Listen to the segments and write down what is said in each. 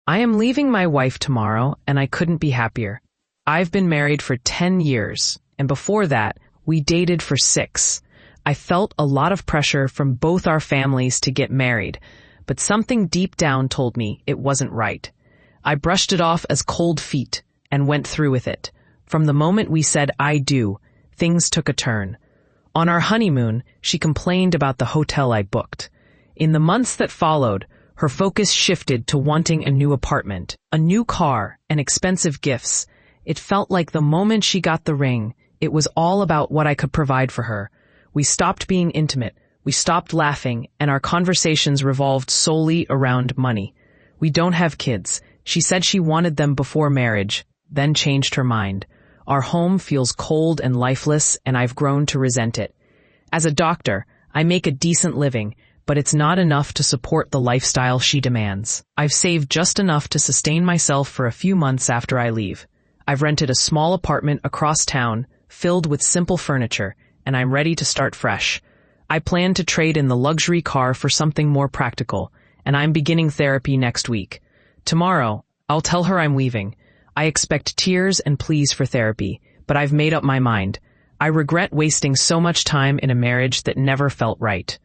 I am leaving my wife tomorrow, and I couldn't be happier. I've been married for 10 years, and before that, we dated for 6. I felt a lot of pressure from both our families to get married, but something deep down told me it wasn't right. I brushed it off as cold feet and went through with it. From the moment we said I do, things took a turn. On our honeymoon, she complained about the hotel I booked. In the months that followed, her focus shifted to wanting a new apartment, a new car, and expensive gifts. It felt like the moment she got the ring, it was all about what I could provide for her. We stopped being intimate, we stopped laughing, and our conversations revolved solely around money. We don't have kids. She said she wanted them before marriage, then changed her mind. Our home feels cold and lifeless, and I've grown to resent it. As a doctor, I make a decent living, but it's not enough to support the lifestyle she demands. I've saved just enough to sustain myself for a few months after I leave. I've rented a small apartment across town, filled with simple furniture, and I'm ready to start fresh. I plan to trade in the luxury car for something more practical, and I'm beginning therapy next week. Tomorrow, I'll tell her I'm leaving. I expect tears and pleas for therapy, but I've made up my mind. I regret wasting so much time in a marriage that never felt right.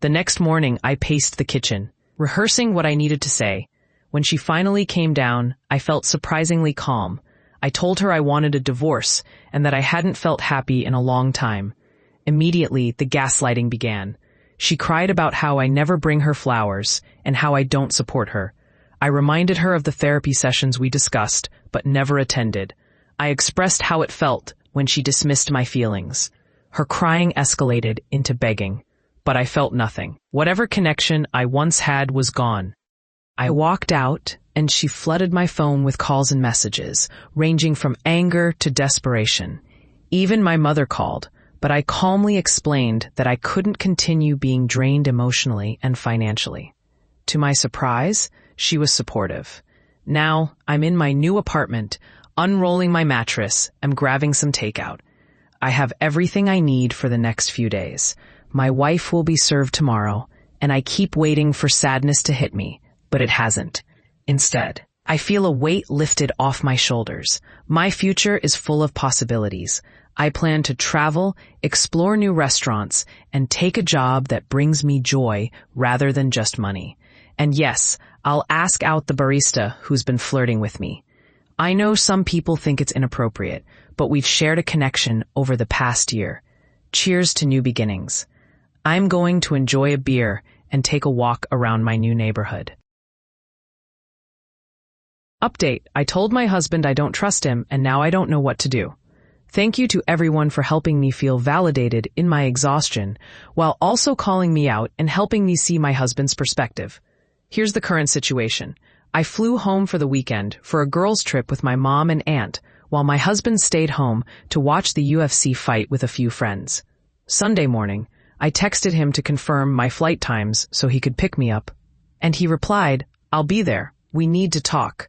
The next morning, I paced the kitchen, rehearsing what I needed to say. When she finally came down, I felt surprisingly calm. I told her I wanted a divorce and that I hadn't felt happy in a long time. Immediately, the gaslighting began. She cried about how I never bring her flowers and how I don't support her. I reminded her of the therapy sessions we discussed, but never attended. I expressed how it felt when she dismissed my feelings. Her crying escalated into begging. But I felt nothing. Whatever connection I once had was gone. I walked out, and she flooded my phone with calls and messages, ranging from anger to desperation. Even my mother called, but I calmly explained that I couldn't continue being drained emotionally and financially. To my surprise, she was supportive. Now, I'm in my new apartment, unrolling my mattress and grabbing some takeout. I have everything I need for the next few days. My wife will be served tomorrow, and I keep waiting for sadness to hit me, but it hasn't. Instead, I feel a weight lifted off my shoulders. My future is full of possibilities. I plan to travel, explore new restaurants, and take a job that brings me joy rather than just money. And yes, I'll ask out the barista who's been flirting with me. I know some people think it's inappropriate, but we've shared a connection over the past year. Cheers to new beginnings. I'm going to enjoy a beer and take a walk around my new neighborhood. Update: I told my husband I don't trust him, and now I don't know what to do. Thank you to everyone for helping me feel validated in my exhaustion, while also calling me out and helping me see my husband's perspective. Here's the current situation. I flew home for the weekend for a girls' trip with my mom and aunt, while my husband stayed home to watch the UFC fight with a few friends. Sunday morning, I texted him to confirm my flight times so he could pick me up, and he replied, "I'll be there. We need to talk."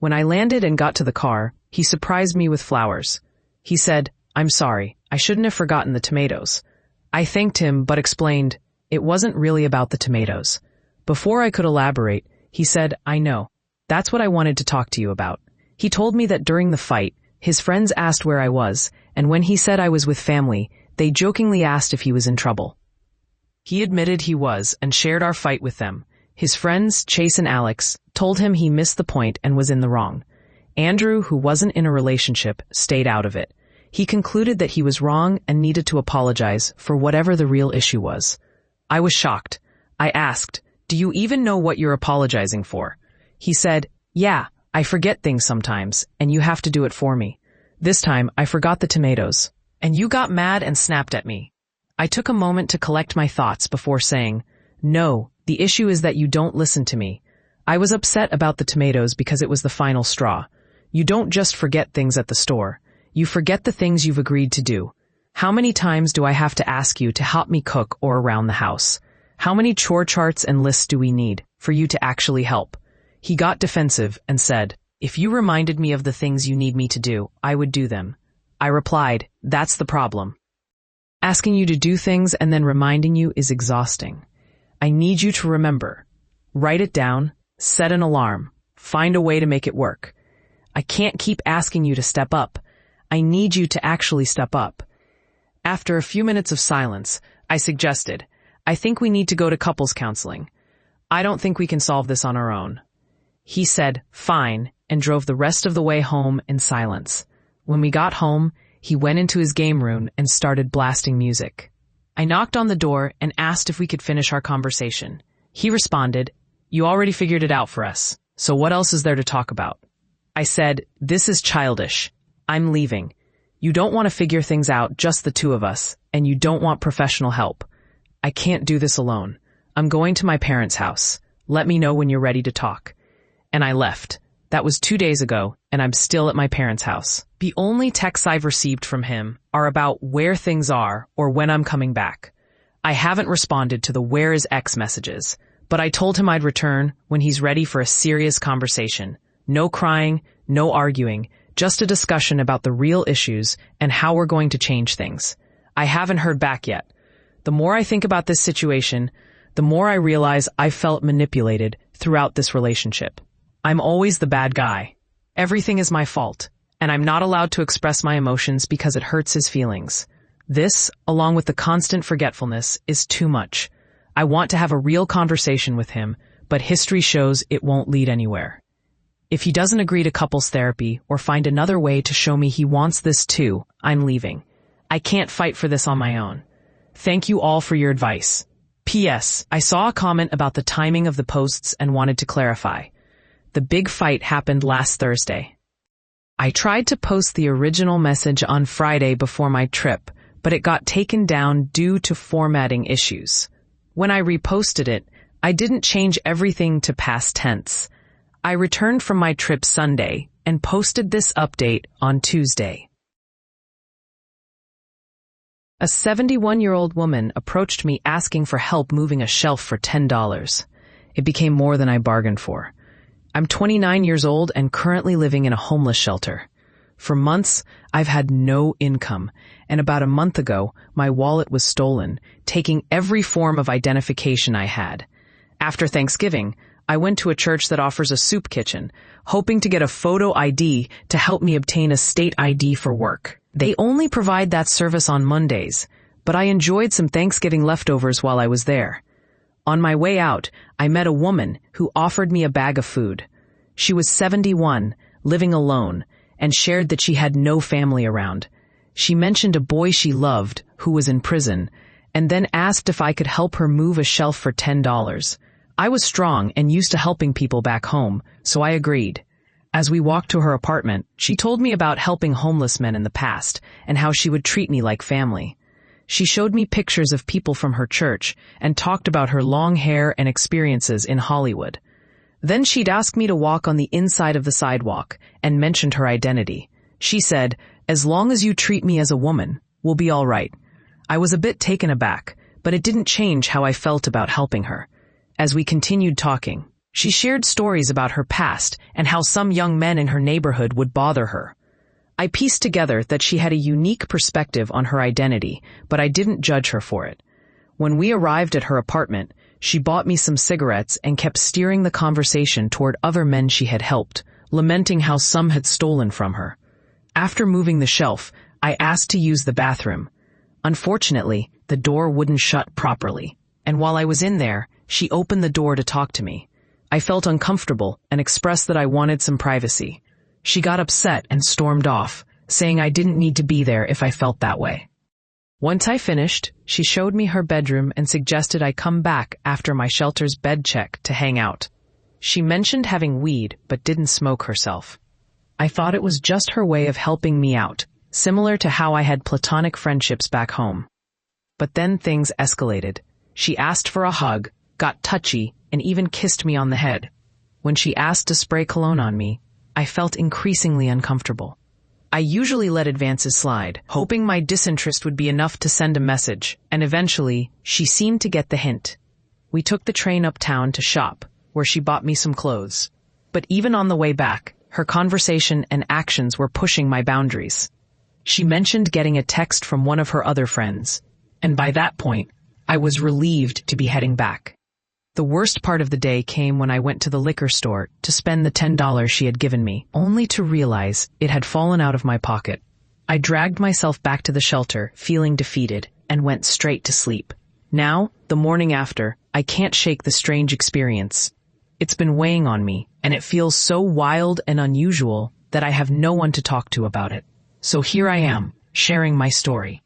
When I landed and got to the car, he surprised me with flowers. He said, "I'm sorry, I shouldn't have forgotten the tomatoes." I thanked him but explained, it wasn't really about the tomatoes. Before I could elaborate, he said, "I know. That's what I wanted to talk to you about." He told me that during the fight, his friends asked where I was, and when he said I was with family, they jokingly asked if he was in trouble. He admitted he was and shared our fight with them. His friends, Chase and Alex, told him he missed the point and was in the wrong. Andrew, who wasn't in a relationship, stayed out of it. He concluded that he was wrong and needed to apologize for whatever the real issue was. I was shocked. I asked, "Do you even know what you're apologizing for?" He said, "Yeah, I forget things sometimes, and you have to do it for me. This time, I forgot the tomatoes, and you got mad and snapped at me." I took a moment to collect my thoughts before saying, "No, the issue is that you don't listen to me. I was upset about the tomatoes because it was the final straw. You don't just forget things at the store. You forget the things you've agreed to do. How many times do I have to ask you to help me cook or around the house? How many chore charts and lists do we need for you to actually help?" He got defensive and said, "If you reminded me of the things you need me to do, I would do them." I replied, "That's the problem. Asking you to do things and then reminding you is exhausting. I need you to remember. Write it down, set an alarm, find a way to make it work. I can't keep asking you to step up. I need you to actually step up." After a few minutes of silence, I suggested, "I think we need to go to couples counseling. I don't think we can solve this on our own." He said, "Fine," and drove the rest of the way home in silence. When we got home, he went into his game room and started blasting music. I knocked on the door and asked if we could finish our conversation. He responded, "You already figured it out for us, so what else is there to talk about?" I said, "This is childish. I'm leaving. You don't want to figure things out, just the two of us, and you don't want professional help. I can't do this alone. I'm going to my parents' house. Let me know when you're ready to talk." And I left. That was 2 days ago, and I'm still at my parents' house. The only texts I've received from him are about where things are or when I'm coming back. I haven't responded to the "where is X" messages, but I told him I'd return when he's ready for a serious conversation. No crying, no arguing, just a discussion about the real issues and how we're going to change things. I haven't heard back yet. The more I think about this situation, the more I realize I felt manipulated throughout this relationship. I'm always the bad guy. Everything is my fault, and I'm not allowed to express my emotions because it hurts his feelings. This, along with the constant forgetfulness, is too much. I want to have a real conversation with him, but history shows it won't lead anywhere. If he doesn't agree to couples therapy or find another way to show me he wants this too, I'm leaving. I can't fight for this on my own. Thank you all for your advice. P.S. I saw a comment about the timing of the posts and wanted to clarify. The big fight happened last Thursday. I tried to post the original message on Friday before my trip, but it got taken down due to formatting issues. When I reposted it, I didn't change everything to past tense. I returned from my trip Sunday and posted this update on Tuesday. A 71-year-old woman approached me asking for help moving a shelf for $10. It became more than I bargained for. I'm 29 years old and currently living in a homeless shelter. For months, I've had no income, and about a month ago, my wallet was stolen, taking every form of identification I had. After Thanksgiving, I went to a church that offers a soup kitchen, hoping to get a photo ID to help me obtain a state ID for work. They only provide that service on Mondays, but I enjoyed some Thanksgiving leftovers while I was there. On my way out, I met a woman who offered me a bag of food. She was 71, living alone, and shared that she had no family around. She mentioned a boy she loved who was in prison, and then asked if I could help her move a shelf for $10. I was strong and used to helping people back home, so I agreed. As we walked to her apartment, she told me about helping homeless men in the past and how she would treat me like family. She showed me pictures of people from her church and talked about her long hair and experiences in Hollywood. Then she'd ask me to walk on the inside of the sidewalk and mentioned her identity. She said, "As long as you treat me as a woman, we'll be all right." I was a bit taken aback, but it didn't change how I felt about helping her. As we continued talking, she shared stories about her past and how some young men in her neighborhood would bother her. I pieced together that she had a unique perspective on her identity, but I didn't judge her for it. When we arrived at her apartment, she bought me some cigarettes and kept steering the conversation toward other men she had helped, lamenting how some had stolen from her. After moving the shelf, I asked to use the bathroom. Unfortunately, the door wouldn't shut properly, and while I was in there, she opened the door to talk to me. I felt uncomfortable and expressed that I wanted some privacy. She got upset and stormed off, saying I didn't need to be there if I felt that way. Once I finished, she showed me her bedroom and suggested I come back after my shelter's bed check to hang out. She mentioned having weed but didn't smoke herself. I thought it was just her way of helping me out, similar to how I had platonic friendships back home. But then things escalated. She asked for a hug, got touchy, and even kissed me on the head. When she asked to spray cologne on me, I felt increasingly uncomfortable. I usually let advances slide, hoping my disinterest would be enough to send a message, and eventually, she seemed to get the hint. We took the train uptown to shop, where she bought me some clothes. But even on the way back, her conversation and actions were pushing my boundaries. She mentioned getting a text from one of her other friends, and by that point, I was relieved to be heading back. The worst part of the day came when I went to the liquor store to spend the $10 she had given me, only to realize it had fallen out of my pocket. I dragged myself back to the shelter, feeling defeated, and went straight to sleep. Now, the morning after, I can't shake the strange experience. It's been weighing on me, and it feels so wild and unusual that I have no one to talk to about it. So here I am, sharing my story.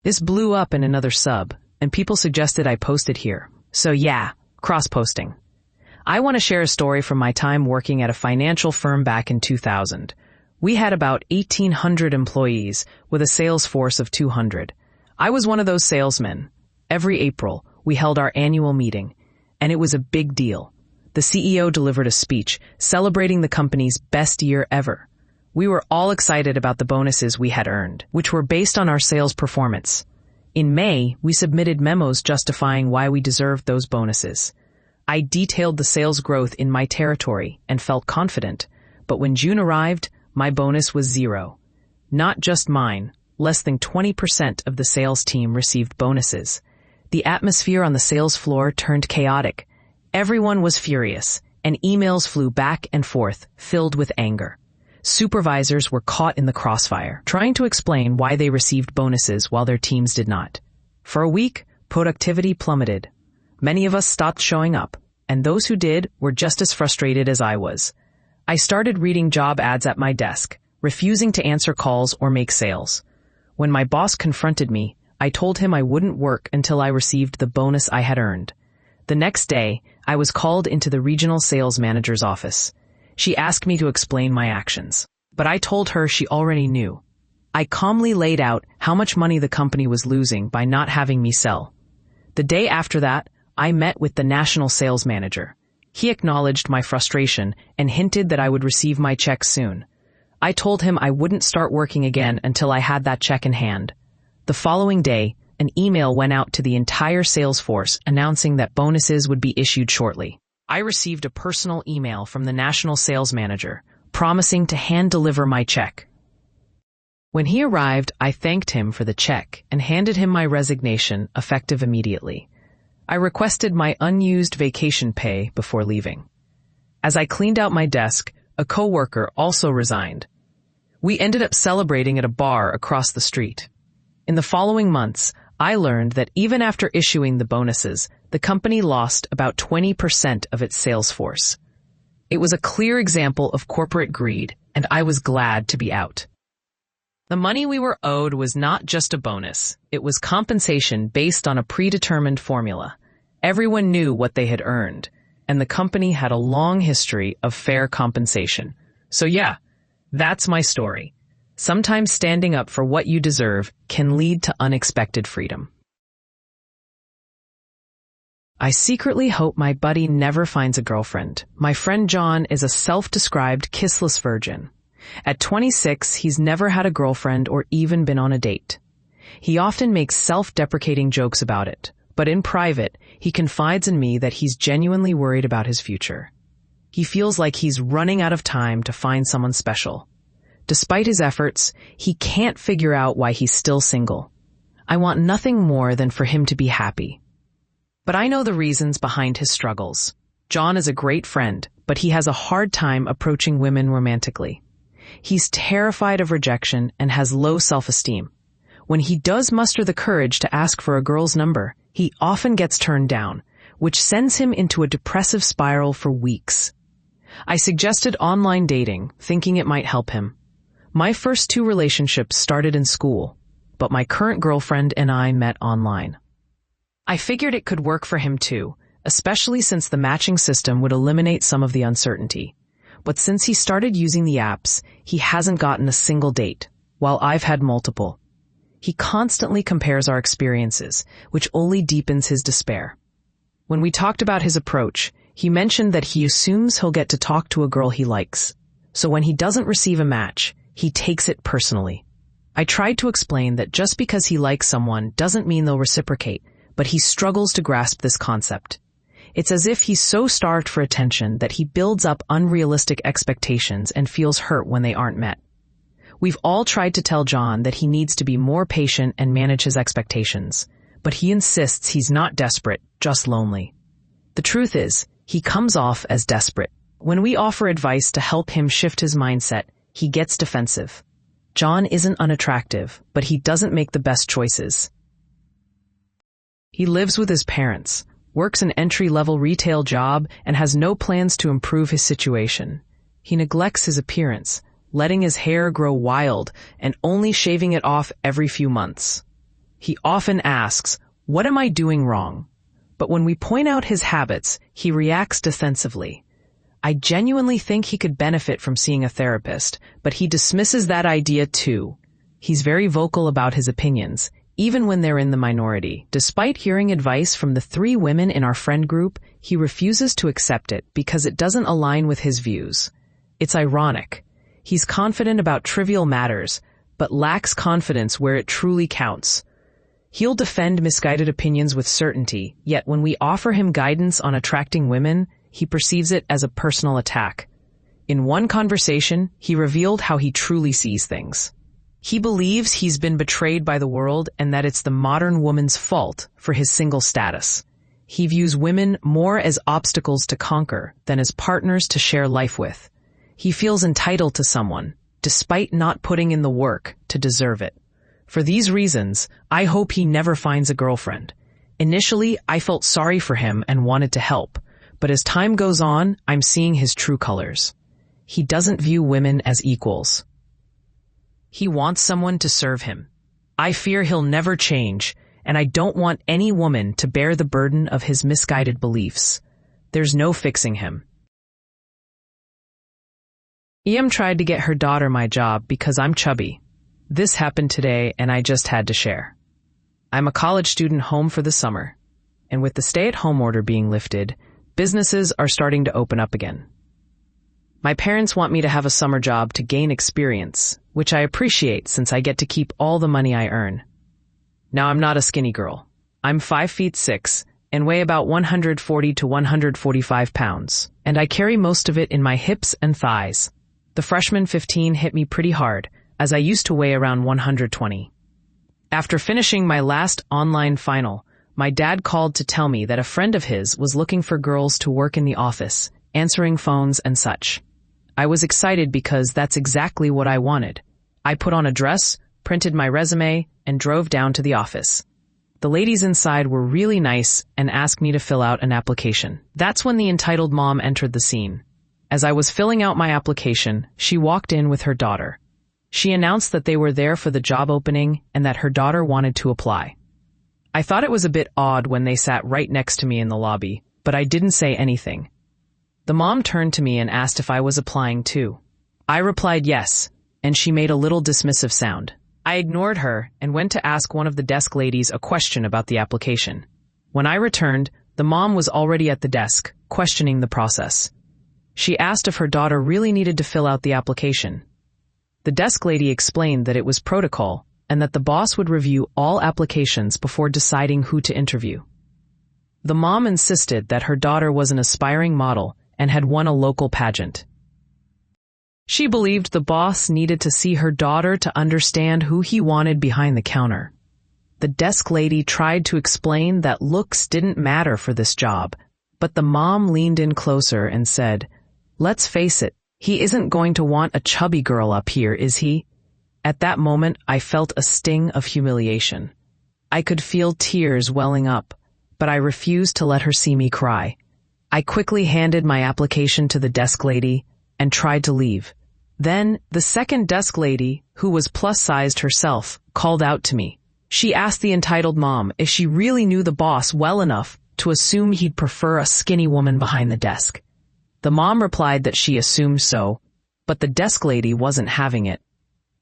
This blew up in another sub, and people suggested I post it here. So yeah, cross-posting. I want to share a story from my time working at a financial firm back in 2000. We had about 1,800 employees with a sales force of 200. I was one of those salesmen. Every April, we held our annual meeting, and it was a big deal. The CEO delivered a speech celebrating the company's best year ever. We were all excited about the bonuses we had earned, which were based on our sales performance. In May, we submitted memos justifying why we deserved those bonuses. I detailed the sales growth in my territory and felt confident, but when June arrived, my bonus was 0. Not just mine. Less than 20% of the sales team received bonuses. The atmosphere on the sales floor turned chaotic. Everyone was furious, and emails flew back and forth, filled with anger. Supervisors were caught in the crossfire, trying to explain why they received bonuses while their teams did not. For a week, productivity plummeted. Many of us stopped showing up, and those who did were just as frustrated as I was. I started reading job ads at my desk, refusing to answer calls or make sales. When my boss confronted me, I told him I wouldn't work until I received the bonus I had earned. The next day, I was called into the regional sales manager's office. She asked me to explain my actions, but I told her she already knew. I calmly laid out how much money the company was losing by not having me sell. The day after that, I met with the national sales manager. He acknowledged my frustration and hinted that I would receive my check soon. I told him I wouldn't start working again until I had that check in hand. The following day, an email went out to the entire sales force announcing that bonuses would be issued shortly. I received a personal email from the national sales manager, promising to hand-deliver my check. When he arrived, I thanked him for the check and handed him my resignation, effective immediately. I requested my unused vacation pay before leaving. As I cleaned out my desk, a coworker also resigned. We ended up celebrating at a bar across the street. In the following months, I learned that even after issuing the bonuses, the company lost about 20% of its sales force. It was a clear example of corporate greed, and I was glad to be out. The money we were owed was not just a bonus. It was compensation based on a predetermined formula. Everyone knew what they had earned, and the company had a long history of fair compensation. So yeah, that's my story. Sometimes standing up for what you deserve can lead to unexpected freedom. I secretly hope my buddy never finds a girlfriend. My friend John is a self-described kissless virgin. At 26, he's never had a girlfriend or even been on a date. He often makes self-deprecating jokes about it, but in private, he confides in me that he's genuinely worried about his future. He feels like he's running out of time to find someone special. Despite his efforts, he can't figure out why he's still single. I want nothing more than for him to be happy. But I know the reasons behind his struggles. John is a great friend, but he has a hard time approaching women romantically. He's terrified of rejection and has low self-esteem. When he does muster the courage to ask for a girl's number, he often gets turned down, which sends him into a depressive spiral for weeks. I suggested online dating, thinking it might help him. My first 2 relationships started in school, but my current girlfriend and I met online. I figured it could work for him too, especially since the matching system would eliminate some of the uncertainty. But since he started using the apps, he hasn't gotten a single date, while I've had multiple. He constantly compares our experiences, which only deepens his despair. When we talked about his approach, he mentioned that he assumes he'll get to talk to a girl he likes. So when he doesn't receive a match, he takes it personally. I tried to explain that just because he likes someone doesn't mean they'll reciprocate, but he struggles to grasp this concept. It's as if he's so starved for attention that he builds up unrealistic expectations and feels hurt when they aren't met. We've all tried to tell John that he needs to be more patient and manage his expectations, but he insists he's not desperate, just lonely. The truth is, he comes off as desperate. When we offer advice to help him shift his mindset, he gets defensive. John isn't unattractive, but he doesn't make the best choices. He lives with his parents, works an entry-level retail job, and has no plans to improve his situation. He neglects his appearance, letting his hair grow wild and only shaving it off every few months. He often asks, "What am I doing wrong?" But when we point out his habits, he reacts defensively. I genuinely think he could benefit from seeing a therapist, but he dismisses that idea too. He's very vocal about his opinions, even when they're in the minority. Despite hearing advice from the 3 women in our friend group, he refuses to accept it because it doesn't align with his views. It's ironic. He's confident about trivial matters, but lacks confidence where it truly counts. He'll defend misguided opinions with certainty, yet when we offer him guidance on attracting women, he perceives it as a personal attack. In one conversation, he revealed how he truly sees things. He believes he's been betrayed by the world and that it's the modern woman's fault for his single status. He views women more as obstacles to conquer than as partners to share life with. He feels entitled to someone, despite not putting in the work to deserve it. For these reasons, I hope he never finds a girlfriend. Initially, I felt sorry for him and wanted to help, but as time goes on, I'm seeing his true colors. He doesn't view women as equals. He wants someone to serve him. I fear he'll never change, and I don't want any woman to bear the burden of his misguided beliefs. There's no fixing him. Em tried to get her daughter my job because I'm chubby. This happened today, and I just had to share. I'm a college student home for the summer, and with the stay-at-home order being lifted, businesses are starting to open up again. My parents want me to have a summer job to gain experience, which I appreciate since I get to keep all the money I earn. Now, I'm not a skinny girl. I'm 5'6" and weigh about 140 to 145 pounds, and I carry most of it in my hips and thighs. The freshman 15 hit me pretty hard, as I used to weigh around 120. After finishing my last online final, my dad called to tell me that a friend of his was looking for girls to work in the office, answering phones and such. I was excited because that's exactly what I wanted. I put on a dress, printed my resume, and drove down to the office. The ladies inside were really nice and asked me to fill out an application. That's when the entitled mom entered the scene. As I was filling out my application, she walked in with her daughter. She announced that they were there for the job opening and that her daughter wanted to apply. I thought it was a bit odd when they sat right next to me in the lobby, but I didn't say anything. The mom turned to me and asked if I was applying too. I replied yes, and she made a little dismissive sound. I ignored her and went to ask one of the desk ladies a question about the application. When I returned, the mom was already at the desk, questioning the process. She asked if her daughter really needed to fill out the application. The desk lady explained that it was protocol and that the boss would review all applications before deciding who to interview. The mom insisted that her daughter was an aspiring model and had won a local pageant. She believed the boss needed to see her daughter to understand who he wanted behind the counter. The desk lady tried to explain that looks didn't matter for this job, but the mom leaned in closer and said, "Let's face it, he isn't going to want a chubby girl up here, is he?" At that moment, I felt a sting of humiliation. I could feel tears welling up, but I refused to let her see me cry. I quickly handed my application to the desk lady and tried to leave. Then, the second desk lady, who was plus-sized herself, called out to me. She asked the entitled mom if she really knew the boss well enough to assume he'd prefer a skinny woman behind the desk. The mom replied that she assumed so, but the desk lady wasn't having it.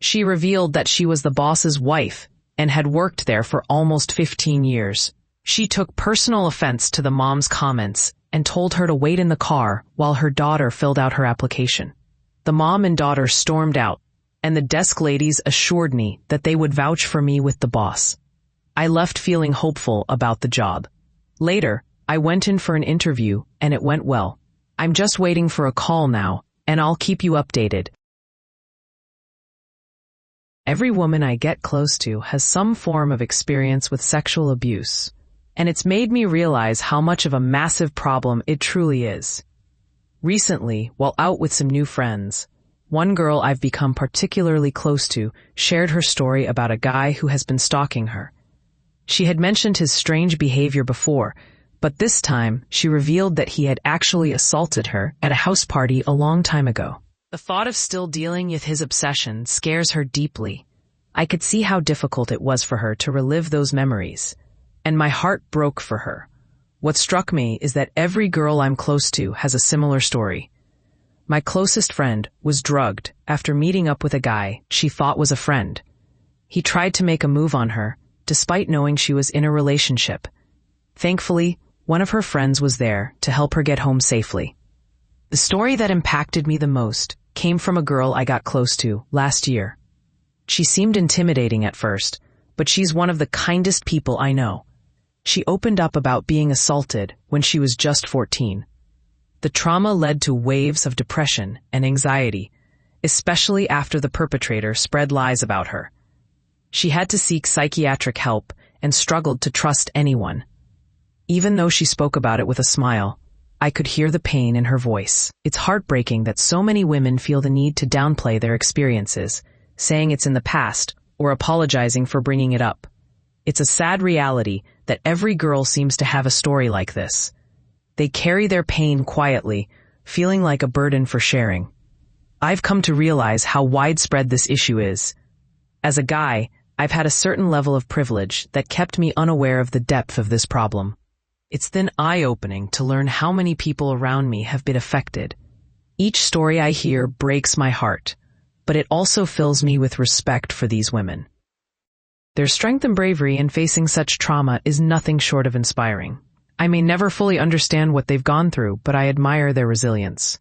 She revealed that she was the boss's wife and had worked there for almost 15 years. She took personal offense to the mom's comments and told her to wait in the car while her daughter filled out her application. The mom and daughter stormed out, and the desk ladies assured me that they would vouch for me with the boss. I left feeling hopeful about the job. Later, I went in for an interview, and it went well. I'm just waiting for a call now, and I'll keep you updated. Every woman I get close to has some form of experience with sexual abuse, and it's made me realize how much of a massive problem it truly is. Recently, while out with some new friends, one girl I've become particularly close to shared her story about a guy who has been stalking her. She had mentioned his strange behavior before, but this time she revealed that he had actually assaulted her at a house party a long time ago. The thought of still dealing with his obsession scares her deeply. I could see how difficult it was for her to relive those memories, and my heart broke for her. What struck me is that every girl I'm close to has a similar story. My closest friend was drugged after meeting up with a guy she thought was a friend. He tried to make a move on her, despite knowing she was in a relationship. Thankfully, one of her friends was there to help her get home safely. The story that impacted me the most came from a girl I got close to last year. She seemed intimidating at first, but she's one of the kindest people I know. She opened up about being assaulted when she was just 14. The trauma led to waves of depression and anxiety, especially after the perpetrator spread lies about her. She had to seek psychiatric help and struggled to trust anyone. Even though she spoke about it with a smile, I could hear the pain in her voice. It's heartbreaking that so many women feel the need to downplay their experiences, saying it's in the past or apologizing for bringing it up. It's a sad reality that every girl seems to have a story like this. They carry their pain quietly, feeling like a burden for sharing. I've come to realize how widespread this issue is. As a guy, I've had a certain level of privilege that kept me unaware of the depth of this problem. It's then eye-opening to learn how many people around me have been affected. Each story I hear breaks my heart, but it also fills me with respect for these women. Their strength and bravery in facing such trauma is nothing short of inspiring. I may never fully understand what they've gone through, but I admire their resilience.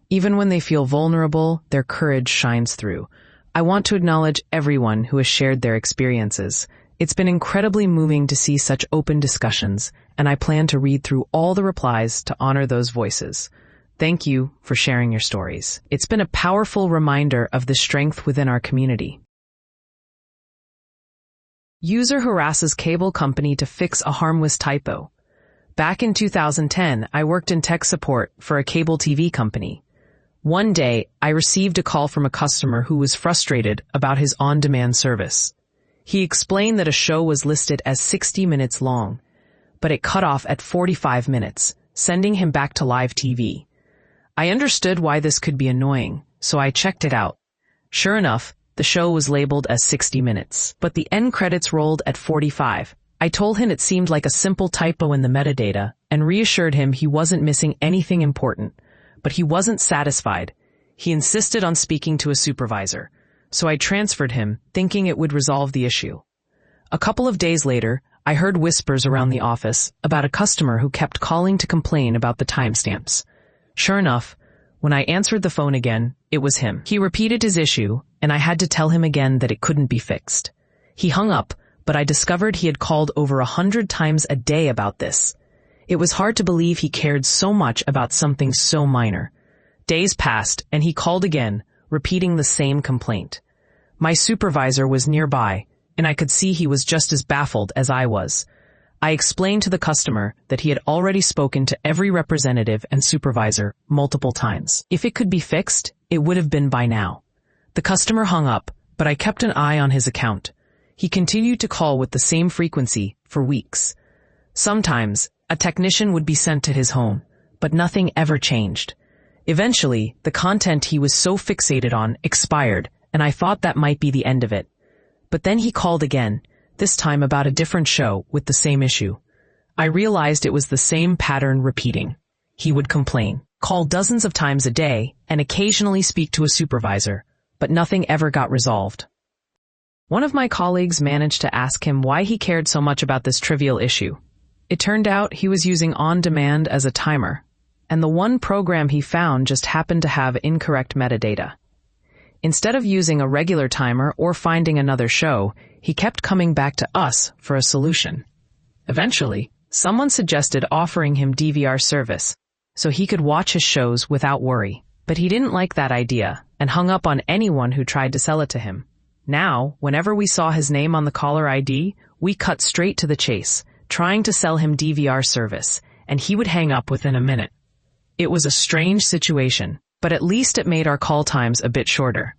Even when they feel vulnerable, their courage shines through. I want to acknowledge everyone who has shared their experiences. It's been incredibly moving to see such open discussions, and I plan to read through all the replies to honor those voices. Thank you for sharing your stories. It's been a powerful reminder of the strength within our community. User harasses cable company to fix a harmless typo. Back in 2010, I worked in tech support for a cable TV company. One day, I received a call from a customer who was frustrated about his on-demand service. He explained that a show was listed as 60 minutes long, but it cut off at 45 minutes, sending him back to live TV. I understood why this could be annoying, so I checked it out. Sure enough, the show was labeled as 60 minutes, but the end credits rolled at 45. I told him it seemed like a simple typo in the metadata and reassured him he wasn't missing anything important, but he wasn't satisfied. He insisted on speaking to a supervisor, so I transferred him, thinking it would resolve the issue. A couple of days later, I heard whispers around the office about a customer who kept calling to complain about the timestamps. Sure enough, when I answered the phone again, it was him. He repeated his issue, and I had to tell him again that it couldn't be fixed. He hung up, but I discovered he had called over 100 times a day about this. It was hard to believe he cared so much about something so minor. Days passed, and he called again, repeating the same complaint. My supervisor was nearby, and I could see he was just as baffled as I was. I explained to the customer that he had already spoken to every representative and supervisor multiple times. If it could be fixed, it would have been by now. The customer hung up, but I kept an eye on his account. He continued to call with the same frequency for weeks. Sometimes, a technician would be sent to his home, but nothing ever changed. Eventually, the content he was so fixated on expired, and I thought that might be the end of it. But then he called again, this time about a different show with the same issue. I realized it was the same pattern repeating. He would complain, call dozens of times a day, and occasionally speak to a supervisor, but nothing ever got resolved. One of my colleagues managed to ask him why he cared so much about this trivial issue. It turned out he was using on-demand as a timer, and the one program he found just happened to have incorrect metadata. Instead of using a regular timer or finding another show, he kept coming back to us for a solution. Eventually, someone suggested offering him DVR service, so he could watch his shows without worry. But he didn't like that idea and hung up on anyone who tried to sell it to him. Now, whenever we saw his name on the caller ID, we cut straight to the chase, trying to sell him DVR service, and he would hang up within a minute. It was a strange situation, but at least it made our call times a bit shorter.